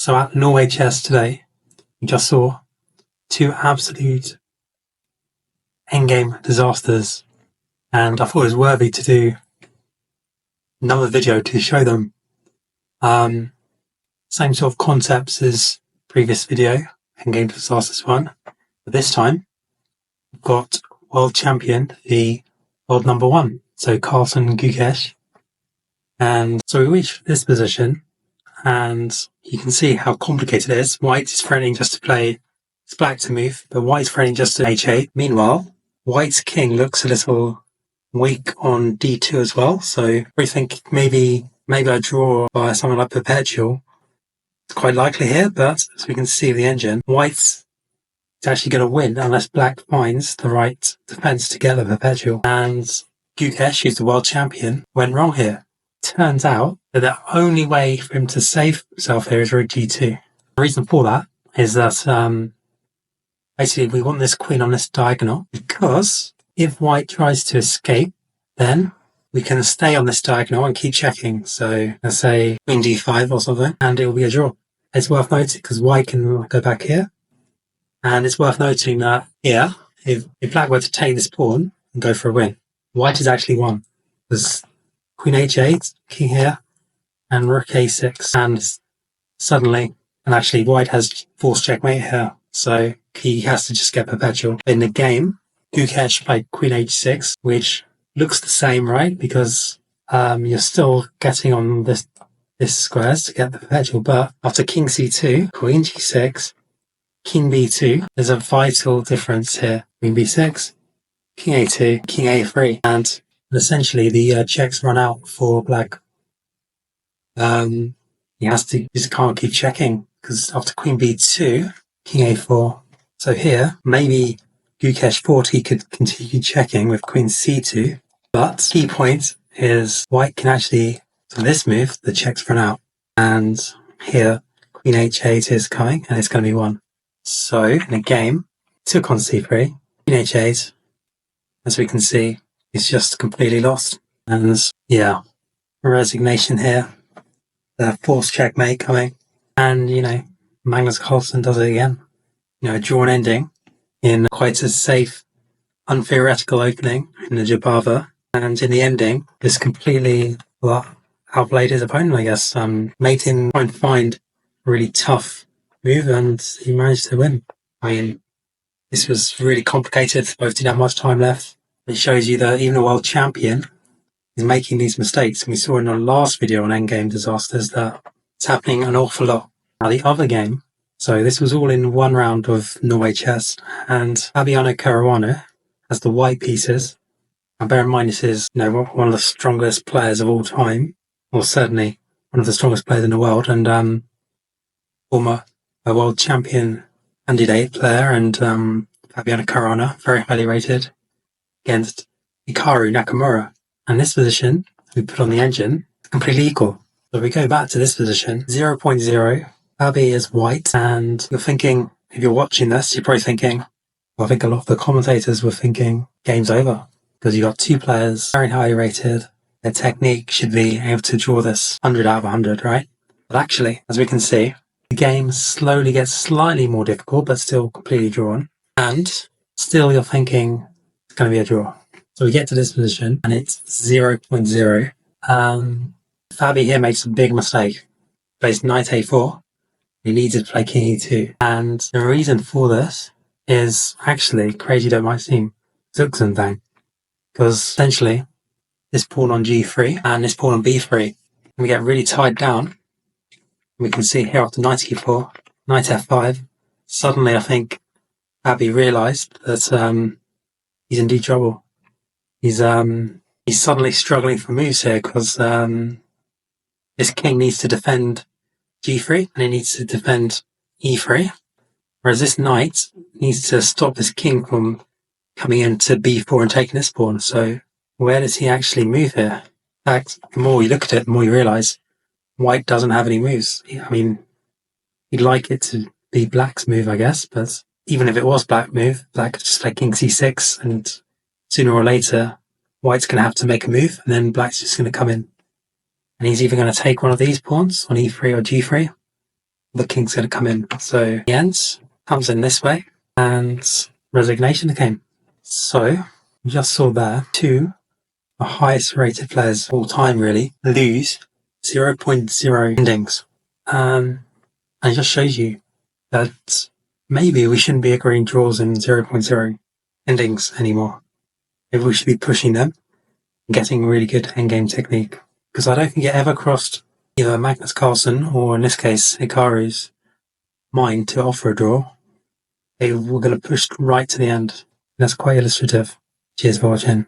So at Norway Chess today, we just saw two absolute endgame disasters, and I thought it was worthy to do another video to show them. Same sort of concepts as previous video, endgame disasters 1, but this time we've got world champion, the world number 1, so Carlsen Gukesh. And so we reach this position, and you can see how complicated it is. White is threatening just to play, it's black to move, but white's threatening just to h8. Meanwhile, white's king looks a little weak on d2 as well, so we think maybe I draw by something like perpetual. It's quite likely here, but as we can see with the engine, white's actually going to win unless black finds the right defense to get the perpetual. And Gukesh, who's the world champion, went wrong here. Turns out that the only way for him to save himself here is rook g2. The reason for that is that basically we want this queen on this diagonal, because if white tries to escape, then we can stay on this diagonal and keep checking. So let's say queen d5 or something, and it will be a draw. It's worth noting because white can go back here, and it's worth noting that here, if black were to take this pawn and go for a win, white is actually won. There's queen h8, king here, and rook a6, and suddenly, and actually white has forced checkmate here, so he has to just get perpetual. In the game, Gukesh played queen h6, which looks the same, right? Because you're still getting on this squares to get the perpetual, but after king c2, queen g6, king b2, there's a vital difference here. Queen b6, king a2, king a3, and essentially the checks run out for black. He just can't keep checking, because after queen b2, king a4. So here, maybe Gukesh thought he could continue checking with queen c2, but key point is white can actually, so this move, the checks run out, and here queen h8 is coming, and it's going to be won. So in the game, took on c3, queen h8, as we can see, is just completely lost. And yeah, resignation here, the forced checkmate coming, and Magnus Carlsen does it again. A drawn ending in quite a safe, untheoretical opening in the Jabava, and in the ending, just completely outplayed his opponent, I guess. Made him try and find a really tough move, and he managed to win. I mean, this was really complicated. Both didn't have much time left. It shows you that even a world champion is making these mistakes. And we saw in our last video on endgame disasters that it's happening an awful lot. Now the other game, so this was all in one round of Norway chess, and Fabiano Caruana has the white pieces. And bear in mind, this is one of the strongest players of all time, or certainly one of the strongest players in the world, and former world champion candidate player, and Fabiano Caruana, very highly rated, against Hikaru Nakamura. And this position we put on the engine is completely equal. So we go back to this position, 0.0, Fabi is white, and you're thinking, if you're watching this, you're probably thinking, well, I think a lot of the commentators were thinking, game's over, because you got two players, very highly rated, their technique should be able to draw this 100 out of 100, right? But actually, as we can see, the game slowly gets slightly more difficult, but still completely drawn, and still you're thinking, it's going to be a draw. So we get to this position, and it's 0.0. Fabi here makes a big mistake. Plays knight a4. He needs to play king e2. And the reason for this is actually, crazy though it might seem, Zuxenfang. Because essentially, this pawn on g3 and this pawn on b3, we get really tied down. We can see here after knight e4, knight f5, suddenly I think Fabi realised that he's in deep trouble. He's suddenly struggling for moves here, because this king needs to defend g3 and he needs to defend e3, whereas this knight needs to stop this king from coming into b4 and taking this pawn. So where does he actually move here? In fact, the more you look at it, the more you realise white doesn't have any moves. I mean, you'd like it to be black's move, I guess, but even if it was black move, black could just play king c6, and sooner or later, white's going to have to make a move, and then black's just going to come in. And he's either going to take one of these pawns on e3 or g3, the king's going to come in. So the end comes in this way, and resignation came. So we just saw there two the highest rated players of all time really lose 0.0 endings. And it just shows you that maybe we shouldn't be agreeing draws in 0.0 endings anymore. Maybe we should be pushing them and getting really good endgame technique. Because I don't think it ever crossed either Magnus Carlsen or in this case Hikaru's mind to offer a draw. They were going to push right to the end. That's quite illustrative. Cheers for watching.